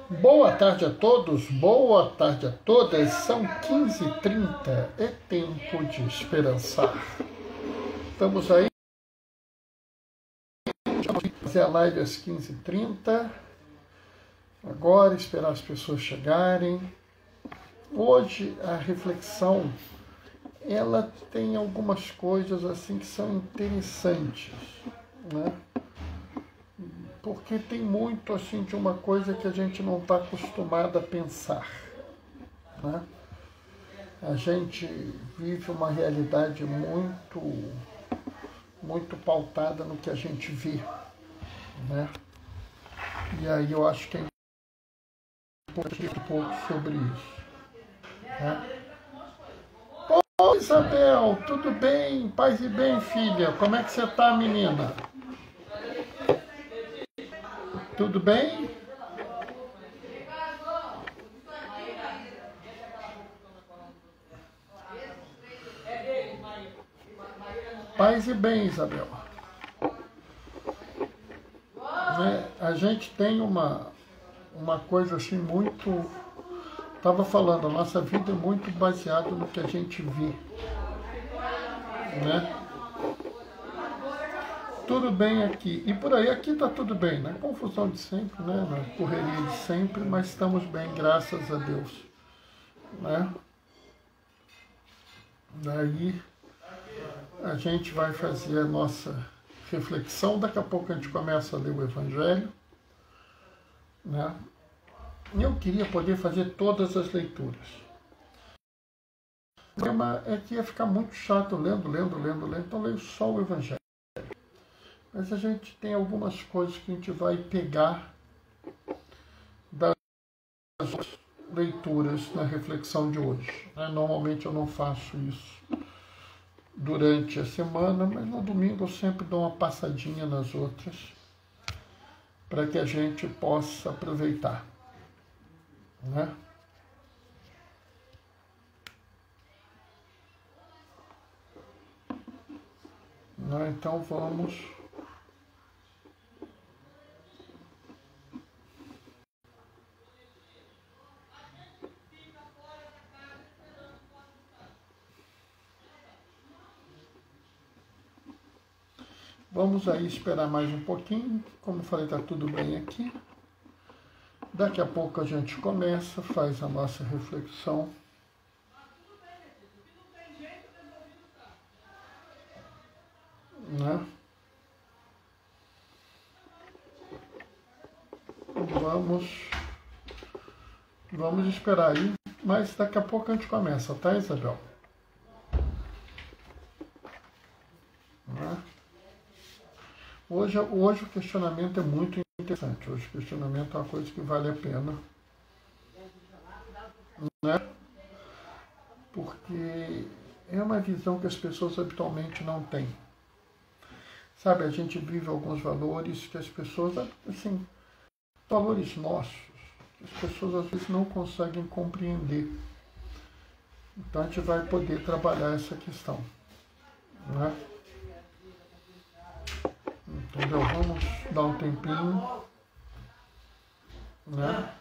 Boa tarde a todos, boa tarde a todas, são 15h30, é tempo de esperançar. Estamos aí, vamos fazer a live às 15h30, agora esperar as pessoas chegarem. Hoje a reflexão, ela tem algumas coisas assim que são interessantes, né? Porque tem muito assim de uma coisa que a gente não está acostumado a pensar, né? A gente vive uma realidade muito pautada no que a gente vê, né? E aí eu acho que é importante um pouco sobre isso, né? Ô Isabel, tudo bem? Paz e bem, filha? Como é que você tá, menina? Tudo bem? Paz e bem, Isabel. Né? A gente tem uma coisa assim muito... Estava falando, a nossa vida é muito baseada no que a gente vê, né? Tudo bem aqui. E por aí, aqui está tudo bem, né? Confusão de sempre, né? Na correria de sempre, mas estamos bem, graças a Deus, né? Daí a gente vai fazer a nossa reflexão. Daqui a pouco a gente começa a ler o Evangelho, né? E eu queria poder fazer todas as leituras. O problema é que ia ficar muito chato lendo, então eu leio só o Evangelho. Mas a gente tem algumas coisas que a gente vai pegar das leituras na reflexão de hoje. Normalmente eu não faço isso durante a semana, mas no domingo eu sempre dou uma passadinha nas outras para que a gente possa aproveitar, né? Então vamos... Vamos aí esperar mais um pouquinho. Como eu falei, está tudo bem aqui. Daqui a pouco a gente começa, faz a nossa reflexão. Né? Vamos esperar aí, mas daqui a pouco a gente começa, tá, Isabel? Né? Hoje o questionamento é muito interessante. Hoje o questionamento é uma coisa que vale a pena, né? Porque é uma visão que as pessoas habitualmente não têm. Sabe, a gente vive alguns valores que as pessoas, assim, valores nossos, que as pessoas às vezes não conseguem compreender. Então a gente vai poder trabalhar essa questão, né? Entendeu? Vamos dar um tempinho, né?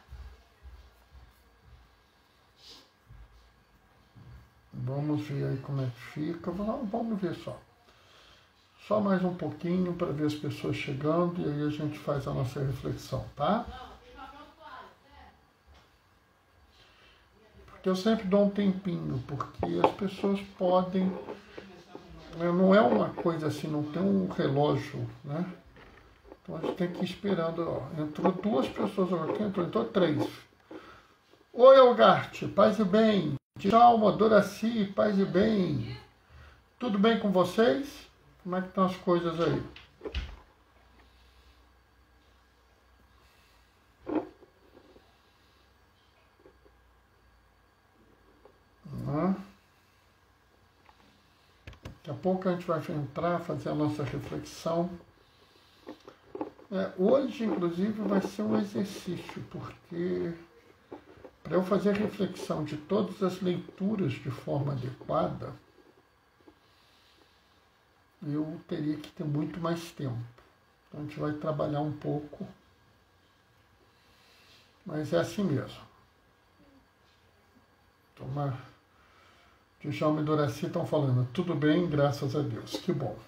Vamos ver aí como é que fica. Vamos ver só. Só mais um pouquinho para ver as pessoas chegando e aí a gente faz a nossa reflexão, tá? Porque eu sempre dou um tempinho, porque as pessoas podem... Não é uma coisa assim, não tem um relógio, né? Então a gente tem que ir esperando. Ó. Entrou 2 pessoas agora. Quem entrou 3. Oi, Algarte, paz e bem. Djalma, Doraci, paz e bem. Tudo bem com vocês? Como é que estão as coisas aí? Daqui a pouco a gente vai entrar, fazer a nossa reflexão. Hoje, inclusive, vai ser um exercício, porque para eu fazer a reflexão de todas as leituras de forma adequada, eu teria que ter muito mais tempo. Então a gente vai trabalhar um pouco Mas é assim mesmo. Djalma e Doraci estão falando, tudo bem, graças a Deus, que bom.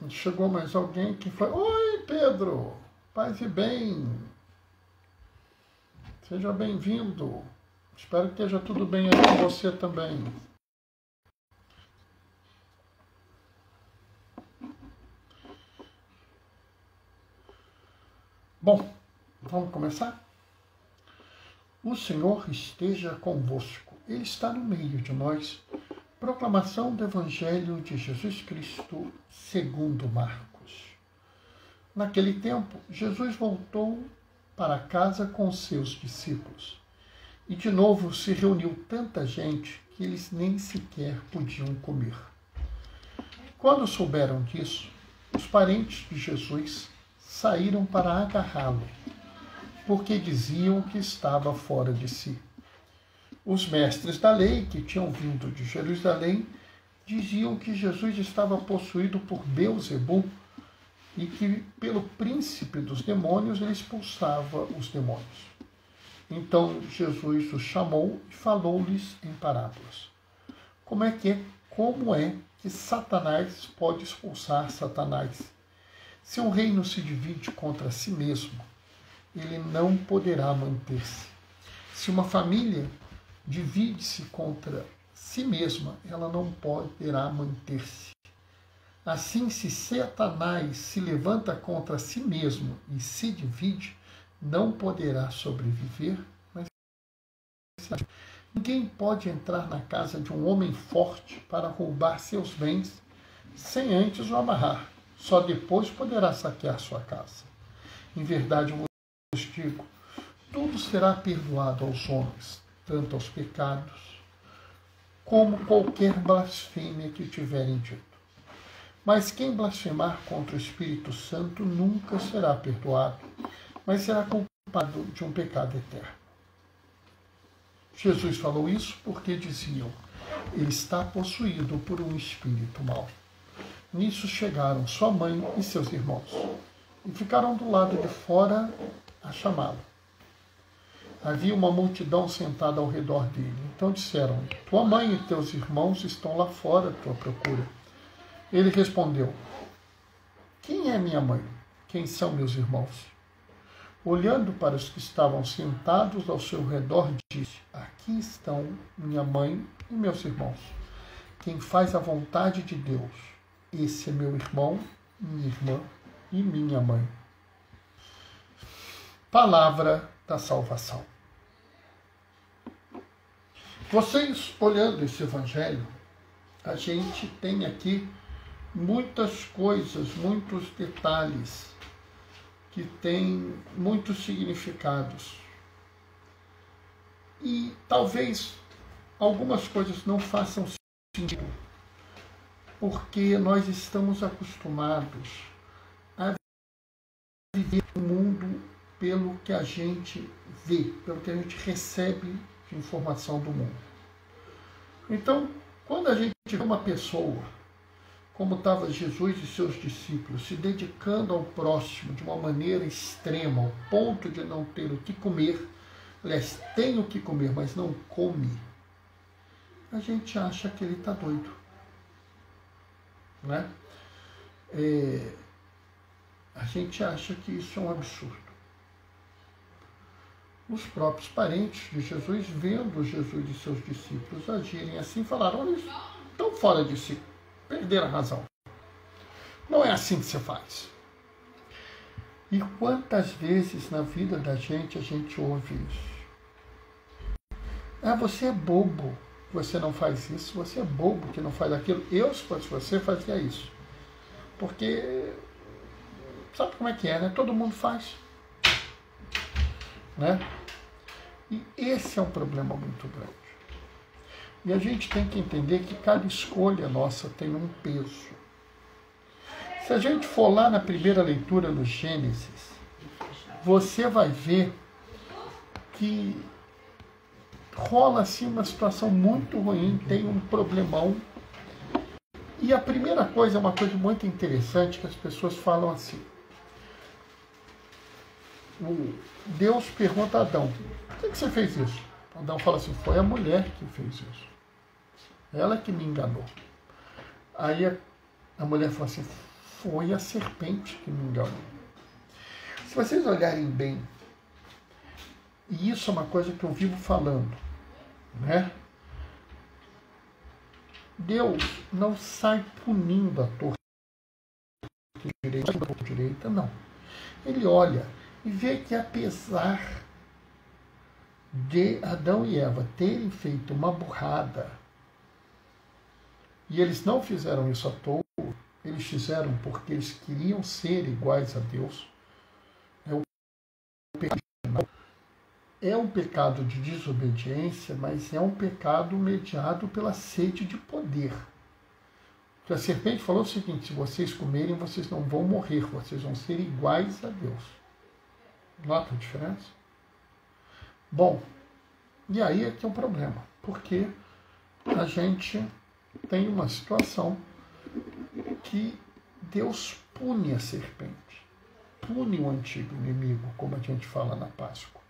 Chegou mais alguém que falou, oi Pedro, paz e bem, seja bem-vindo, espero que esteja tudo bem aí com você também. Bom, vamos começar? O Senhor esteja convosco, Ele está no meio de nós. Proclamação do Evangelho de Jesus Cristo segundo Marcos. Naquele tempo, Jesus voltou para casa com seus discípulos. E de novo se reuniu tanta gente que eles nem sequer podiam comer. Quando souberam disso, os parentes de Jesus saíram para agarrá-lo, porque diziam que estava fora de si. Os mestres da lei, que tinham vindo de Jerusalém, diziam que Jesus estava possuído por Beelzebul e que, pelo príncipe dos demônios, ele expulsava os demônios. Então Jesus os chamou e falou-lhes em parábolas. Como é que Satanás pode expulsar Satanás? Se um reino se divide contra si mesmo, ele não poderá manter-se. Se uma família divide-se contra si mesma, ela não poderá manter-se. Assim, se Satanás se levanta contra si mesmo e se divide, não poderá sobreviver, mas ninguém pode entrar na casa de um homem forte para roubar seus bens sem antes o amarrar. Só depois poderá saquear sua casa. Em verdade, eu vos digo, tudo será perdoado aos homens, tanto aos pecados, como qualquer blasfêmia que tiverem dito. Mas quem blasfemar contra o Espírito Santo nunca será perdoado, mas será culpado de um pecado eterno. Jesus falou isso porque diziam, ele está possuído por um espírito mau. Nisso chegaram sua mãe e seus irmãos, e ficaram do lado de fora a chamá-lo. Havia uma multidão sentada ao redor dele. Então disseram, tua mãe e teus irmãos estão lá fora à tua procura. Ele respondeu, quem é minha mãe? Quem são meus irmãos? Olhando para os que estavam sentados ao seu redor, disse, aqui estão minha mãe e meus irmãos. Quem faz a vontade de Deus, esse é meu irmão, minha irmã e minha mãe. Palavra da salvação. Vocês, olhando esse evangelho, a gente tem aqui muitas coisas, muitos detalhes, que têm muitos significados. E talvez algumas coisas não façam sentido, porque nós estamos acostumados a viver o mundo pelo que a gente vê, pelo que a gente recebe de informação do mundo. Então, quando a gente vê uma pessoa, como estava Jesus e seus discípulos, se dedicando ao próximo de uma maneira extrema, ao ponto de não ter o que comer, aliás, tem o que comer, mas não come, a gente acha que ele está doido. Né? A gente acha que isso é um absurdo. Os próprios parentes de Jesus, vendo Jesus e seus discípulos agirem assim, falaram, olha, isso estão fora de si, perderam a razão. Não é assim que se faz. E quantas vezes na vida da gente a gente ouve isso? Ah, você é bobo, você não faz isso, você é bobo que não faz aquilo. Eu, se fosse você, fazia isso. Porque, sabe como é que é, né? Todo mundo faz. Né? E esse é um problema muito grande. E a gente tem que entender que cada escolha nossa tem um peso. Se a gente for lá na primeira leitura no Gênesis, você vai ver que rola assim uma situação muito ruim, tem um problemão. E a primeira coisa é uma coisa muito interessante que as pessoas falam assim. Deus pergunta a Adão, por que você fez isso? Adão fala assim, foi a mulher que fez isso. Ela que me enganou. Aí a mulher fala assim, foi a serpente que me enganou. Se vocês olharem bem, e isso é uma coisa que eu vivo falando, né? Deus não sai punindo a torre direita, não. Ele olha e vê que apesar de Adão e Eva terem feito uma burrada, e eles não fizeram isso à toa, eles fizeram porque eles queriam ser iguais a Deus. É um pecado de desobediência, mas é um pecado mediado pela sede de poder. Porque a serpente falou o seguinte, se vocês comerem, vocês não vão morrer, vocês vão ser iguais a Deus. Nota a diferença? Bom, e aí é que é um problema, porque a gente tem uma situação que Deus pune a serpente, pune o antigo inimigo, como a gente fala na Páscoa.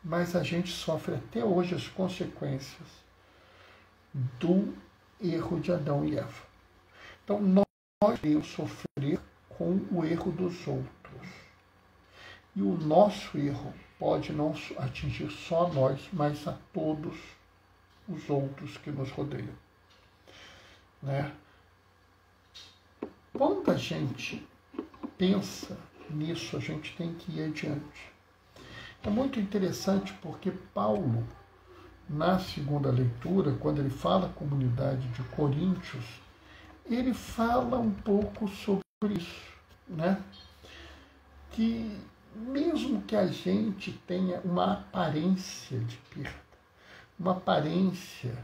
Mas a gente sofre até hoje as consequências do erro de Adão e Eva. Então, nós podemos sofrer com o erro dos outros. E o nosso erro pode não atingir só nós, mas a todos os outros que nos rodeiam. Né? Quando a gente pensa nisso, a gente tem que ir adiante. É muito interessante porque Paulo, na segunda leitura, quando ele fala à comunidade de Coríntios, ele fala um pouco sobre isso, né? Que mesmo que a gente tenha uma aparência de perda, uma aparência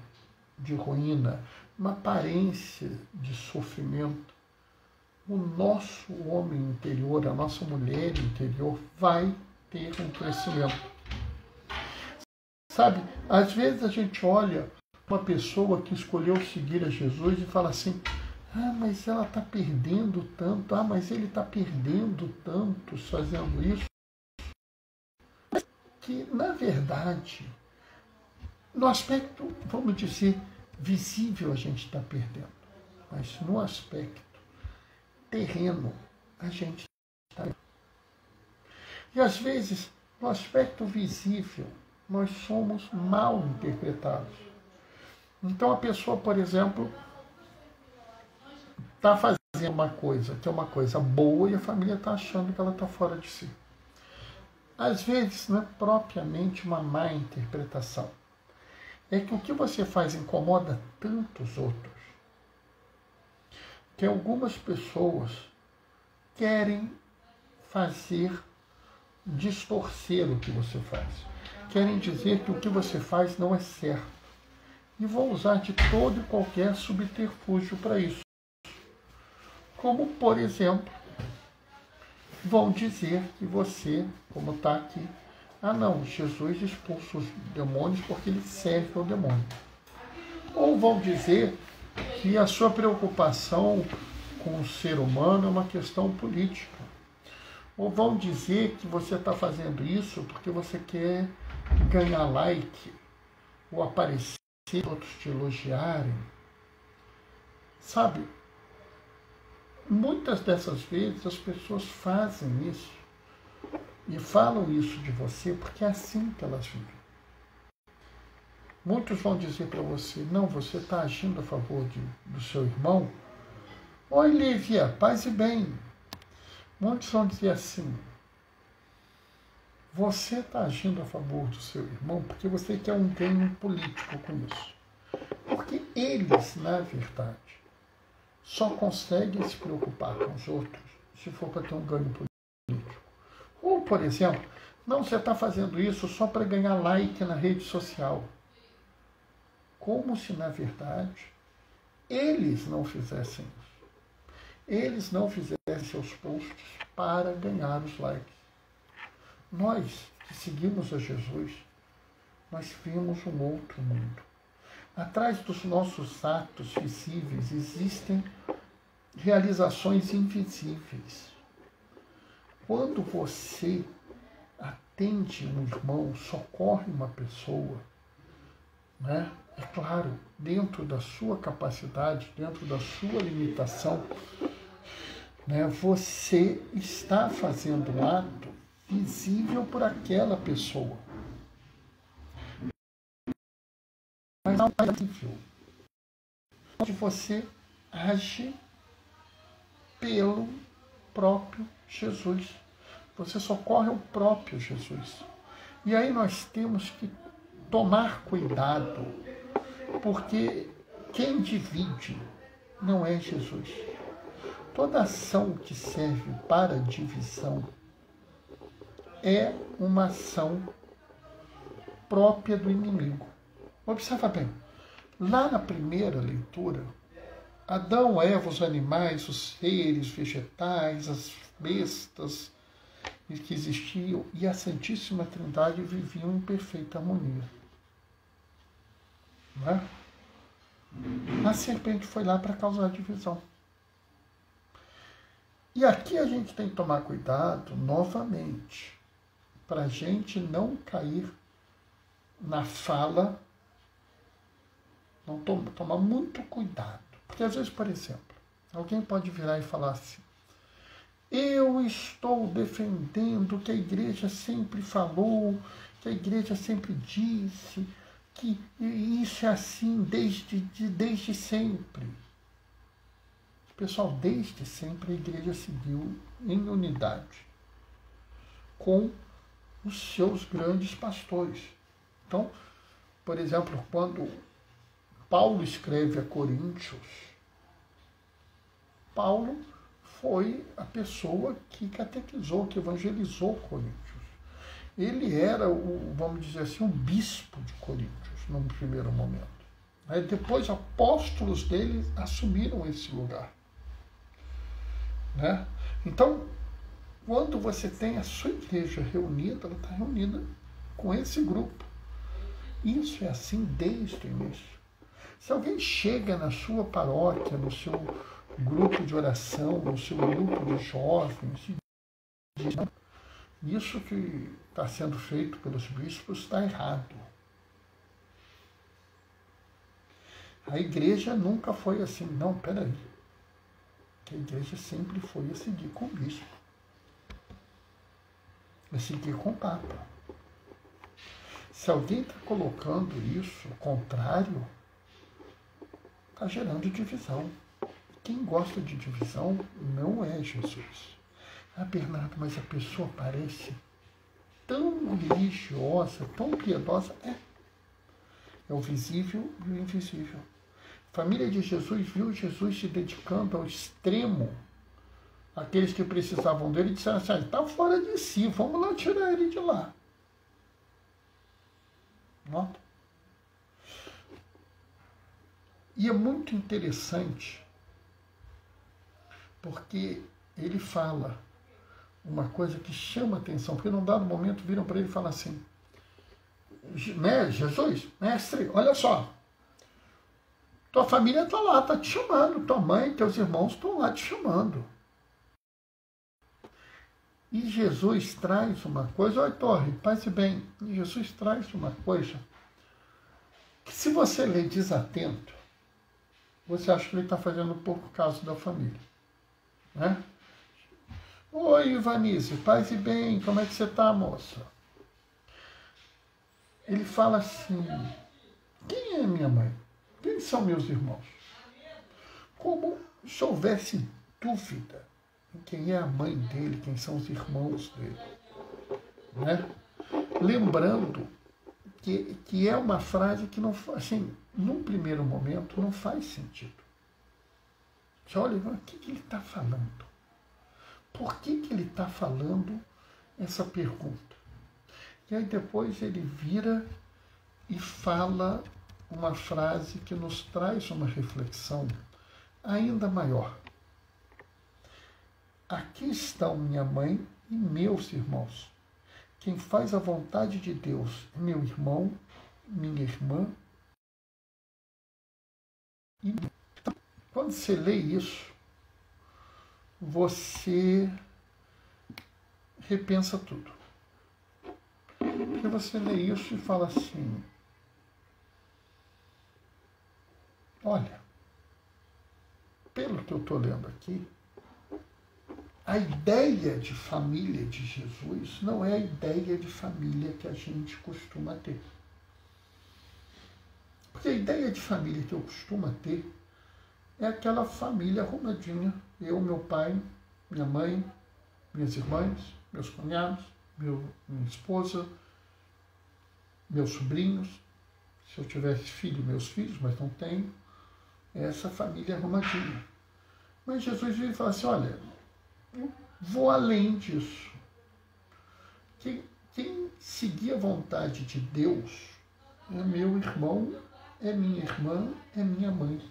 de ruína, uma aparência de sofrimento, o nosso homem interior, a nossa mulher interior vai ter um crescimento. Sabe, às vezes a gente olha uma pessoa que escolheu seguir a Jesus e fala assim, mas ela está perdendo tanto, mas ele está perdendo tanto fazendo isso, que na verdade, no aspecto, vamos dizer, visível a gente está perdendo, mas no aspecto terreno a gente está perdendo. E às vezes, no aspecto visível, nós somos mal interpretados. Então a pessoa, por exemplo, está fazendo uma coisa que é uma coisa boa e a família está achando que ela está fora de si. Às vezes não é propriamente uma má interpretação. É que o que você faz incomoda tantos outros que algumas pessoas querem distorcer o que você faz. Querem dizer que o que você faz não é certo. E vão usar de todo e qualquer subterfúgio para isso. Como, por exemplo, vão dizer que você, como está aqui, não, Jesus expulsa os demônios porque ele serve ao demônio. Ou vão dizer que a sua preocupação com o ser humano é uma questão política. Ou vão dizer que você está fazendo isso porque você quer ganhar like, ou aparecer, outros te elogiarem. Sabe, muitas dessas vezes as pessoas fazem isso e falam isso de você porque é assim que elas vivem. Muitos vão dizer para você, não, você está agindo a favor do seu irmão. Oi, Lívia, paz e bem. Muitos vão dizer assim, você está agindo a favor do seu irmão porque você quer um ganho político com isso. Porque eles, na verdade, só conseguem se preocupar com os outros se for para ter um ganho político. Ou, por exemplo, não, você está fazendo isso só para ganhar like na rede social. Como se, na verdade, eles não fizessem isso. Eles não fizessem seus posts para ganhar os likes. Nós, que seguimos a Jesus, nós vimos um outro mundo. Atrás dos nossos atos visíveis existem realizações invisíveis. Quando você atende um irmão, socorre uma pessoa, né? É claro, dentro da sua capacidade, dentro da sua limitação, né? Você está fazendo um ato visível por aquela pessoa. Mas não é visível. Onde você age pelo próprio Jesus. Você socorre o próprio Jesus. E aí nós temos que tomar cuidado, porque quem divide não é Jesus. Toda ação que serve para divisão é uma ação própria do inimigo. Observa bem, lá na primeira leitura, Adão, Eva, os animais, os seres vegetais, as bestas que existiam e a Santíssima Trindade viviam em perfeita harmonia. Não é? A serpente foi lá para causar divisão. E aqui a gente tem que tomar cuidado novamente para a gente não cair na fala, não tomar muito cuidado. Porque às vezes, por exemplo, alguém pode virar e falar assim: eu estou defendendo o que a igreja sempre falou, que a igreja sempre disse, que isso é assim desde sempre. Pessoal, desde sempre a igreja seguiu em unidade com os seus grandes pastores. Então, por exemplo, quando Paulo escreve a Coríntios, Paulo foi a pessoa que catequizou, que evangelizou Coríntios. Ele era, vamos dizer assim, um bispo de Coríntios, num primeiro momento. Depois, apóstolos dele assumiram esse lugar. Né? Então, quando você tem a sua igreja reunida, ela está reunida com esse grupo. Isso é assim desde o início. Se alguém chega na sua paróquia, no seu grupo de oração, no seu grupo de jovens, e diz: isso que está sendo feito pelos bispos está errado. A igreja nunca foi assim. Não, peraí. A igreja sempre foi a seguir com o bispo, a seguir com o Papa. Se alguém está colocando isso, o contrário, está gerando divisão. Quem gosta de divisão não é Jesus. Ah, Bernardo, mas a pessoa parece tão religiosa, tão piedosa. É o visível e o invisível. A família de Jesus viu Jesus se dedicando ao extremo. Aqueles que precisavam dele disseram assim: está fora de si, vamos lá tirar ele de lá. Nota? E é muito interessante, porque ele fala uma coisa que chama atenção, porque num dado momento viram para ele e falam assim: né, Jesus, mestre, olha só, tua família está lá, está te chamando, tua mãe, teus irmãos estão lá te chamando. E Jesus traz uma coisa, olha, Torre, pense bem, Jesus traz uma coisa que, se você lê desatento, você acha que ele está fazendo pouco caso da família. Né? Oi, Ivanise, paz e bem, como é que você está, moça? Ele fala assim: quem é minha mãe? Quem são meus irmãos? Como se houvesse dúvida em quem é a mãe dele, quem são os irmãos dele. Né? Lembrando que é uma frase que, não, assim, num primeiro momento, não faz sentido. Você olha, o que ele está falando? Por que ele está falando essa pergunta? E aí depois ele vira e fala uma frase que nos traz uma reflexão ainda maior. Aqui estão minha mãe e meus irmãos. Quem faz a vontade de Deus é meu irmão, minha irmã Então, quando você lê isso, você repensa tudo. Porque você lê isso e fala assim, olha, pelo que eu estou lendo aqui, a ideia de família de Jesus não é a ideia de família que a gente costuma ter. Porque a ideia de família que eu costumo ter é aquela família arrumadinha. Eu, meu pai, minha mãe, minhas irmãs, meus cunhados, minha esposa, meus sobrinhos. Se eu tivesse filho, meus filhos, mas não tenho. É essa família arrumadinha. Mas Jesus veio e falou assim, olha, eu vou além disso. Quem seguir a vontade de Deus é meu irmão, é minha irmã, é minha mãe.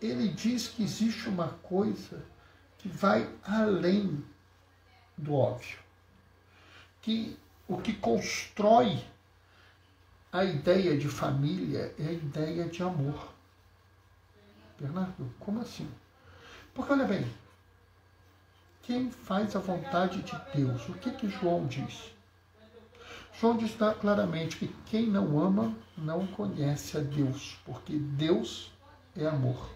Ele diz que existe uma coisa que vai além do óbvio. Que o que constrói a ideia de família é a ideia de amor. Bernardo, como assim? Porque, olha bem, quem faz a vontade de Deus, o que João diz? João diz claramente que quem não ama não conhece a Deus, porque Deus é amor.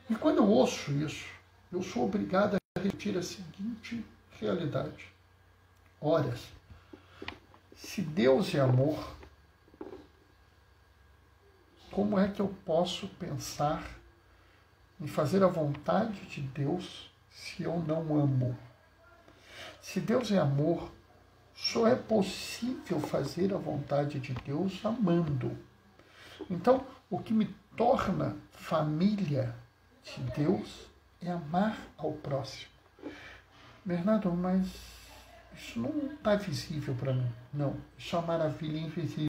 E quando eu ouço isso, eu sou obrigado a repetir a seguinte realidade. Ora, se Deus é amor, como é que eu posso pensar em fazer a vontade de Deus se eu não amo? Se Deus é amor, só é possível fazer a vontade de Deus amando. Então, o que me torna família de Deus é amar ao próximo. Bernardo, mas isso não está visível para mim. Não, isso é uma maravilha invisível.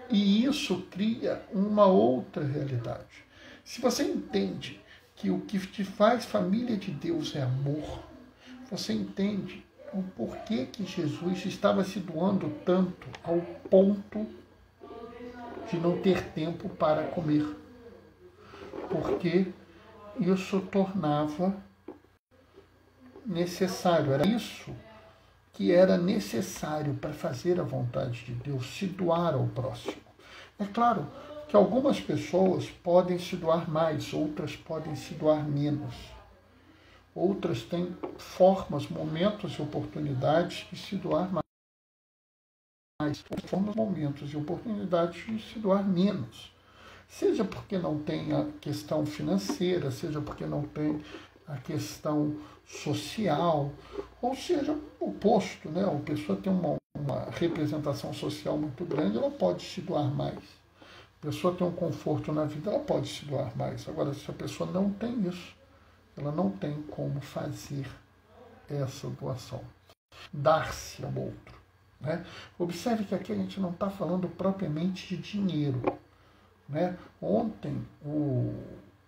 E isso cria uma outra realidade. Se você entende que o que te faz família de Deus é amor, você entende o porquê que Jesus estava se doando tanto ao ponto de não ter tempo para comer. Porque isso tornava necessário, era isso que era necessário para fazer a vontade de Deus, se doar ao próximo. É claro que algumas pessoas podem se doar mais, outras podem se doar menos. Outras têm formas, momentos e oportunidades de se doar mais. Formas, momentos e oportunidades de se doar menos. Seja porque não tem a questão financeira, seja porque não tem a questão social, ou seja, o oposto, né? A pessoa tem uma representação social muito grande, ela pode se doar mais. A pessoa tem um conforto na vida, ela pode se doar mais. Agora, se a pessoa não tem isso, ela não tem como fazer essa doação. Dar-se ao outro. Né? Observe que aqui a gente não está falando propriamente de dinheiro. Né? Ontem,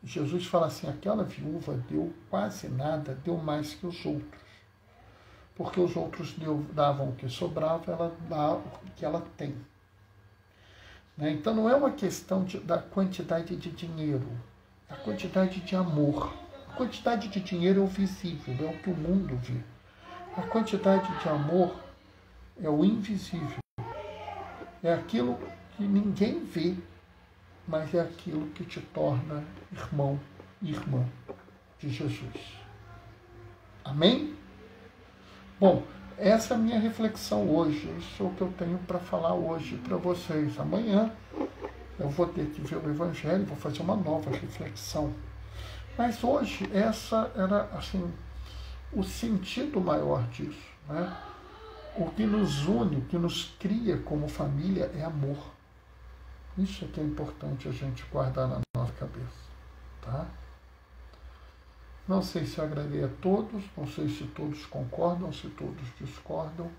Jesus fala assim, aquela viúva deu quase nada, deu mais que os outros. Porque os outros davam o que sobrava, ela dá o que ela tem. Né? Então não é uma questão da quantidade de dinheiro, é a quantidade de amor. A quantidade de dinheiro é o visível, é o que o mundo vê. A quantidade de amor é o invisível. É aquilo que ninguém vê, mas é aquilo que te torna irmão e irmã de Jesus. Amém? Bom, essa é a minha reflexão hoje. Isso é o que eu tenho para falar hoje para vocês. Amanhã eu vou ter que ver o Evangelho, vou fazer uma nova reflexão. Mas hoje essa era assim o sentido maior disso. Né? O que nos une, o que nos cria como família é amor. Isso é que é importante a gente guardar na nossa cabeça. Tá? Não sei se agradei a todos, não sei se todos concordam, se todos discordam,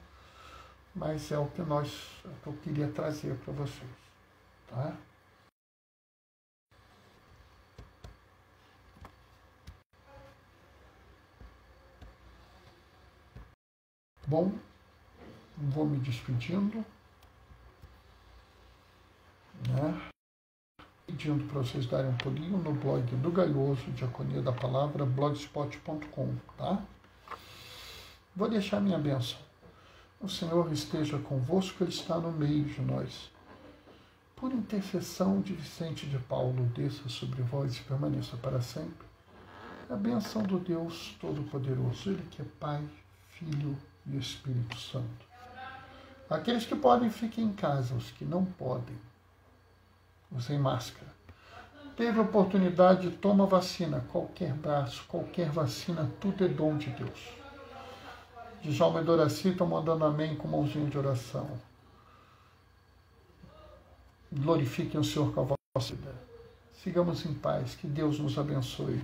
mas é o que eu queria trazer para vocês. Tá? Bom, vou me despedindo. pedindo para vocês darem um pulinho no blog do Gaioso, Diaconia da Palavra, blogspot.com, tá? Vou deixar minha bênção. O Senhor esteja convosco, Ele está no meio de nós. Por intercessão de Vicente de Paulo, desça sobre vós e permaneça para sempre a bênção do Deus Todo-Poderoso, Ele que é Pai, Filho e Espírito Santo. Aqueles que podem, fiquem em casa. Os que não podem, usem máscara. Teve oportunidade, toma vacina. Qualquer braço, qualquer vacina, tudo é dom de Deus. Djalma e Doraci estão mandando amém com mãozinha de oração. Glorifiquem o Senhor com a vossa vida. Sigamos em paz, que Deus nos abençoe.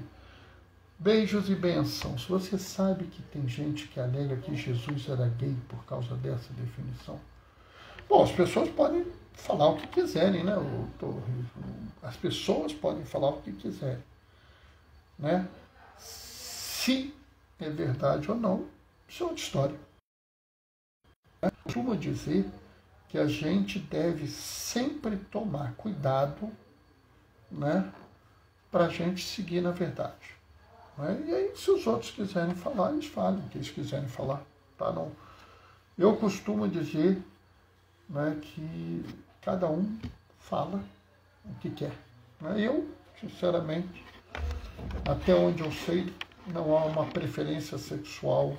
Beijos e bênçãos. Você sabe que tem gente que alega que Jesus era gay por causa dessa definição? Bom, as pessoas podem falar o que quiserem, né? As pessoas podem falar o que quiserem, né? Se é verdade ou não, isso é outra história. Eu costumo dizer que a gente deve sempre tomar cuidado, né? Para a gente seguir na verdade. E aí, se os outros quiserem falar, eles falem o que eles quiserem falar. Tá? Não. Eu costumo dizer, né, que cada um fala o que quer. Eu, sinceramente, até onde eu sei, não há uma preferência sexual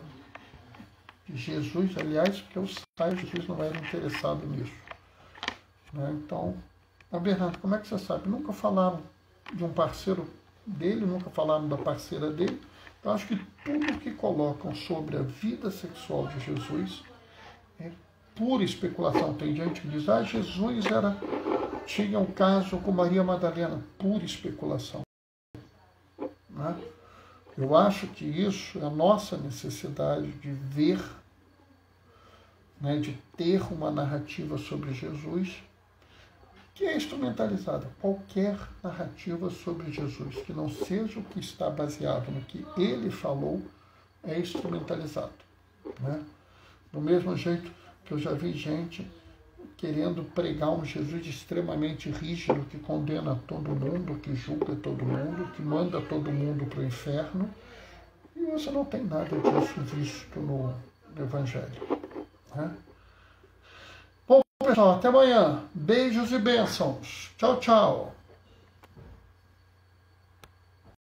de Jesus. Aliás, que eu saiba, Jesus não era interessado nisso. Então, Bernardo, como é que você sabe? Nunca falaram de um parceiro dele, nunca falaram da parceira dele. Eu acho que tudo que colocam sobre a vida sexual de Jesus é pura especulação. Tem gente que diz, Jesus tinha um caso com Maria Madalena. Pura especulação. Né? Eu acho que isso é a nossa necessidade de ver, né, de ter uma narrativa sobre Jesus que é instrumentalizada. Qualquer narrativa sobre Jesus que não seja o que está baseado no que ele falou é instrumentalizado. Né? Do mesmo jeito que eu já vi gente querendo pregar um Jesus extremamente rígido, que condena todo mundo, que julga todo mundo, que manda todo mundo para o inferno, e você não tem nada disso visto no Evangelho. Né? Bom, pessoal, até amanhã. Beijos e bênçãos. Tchau, tchau.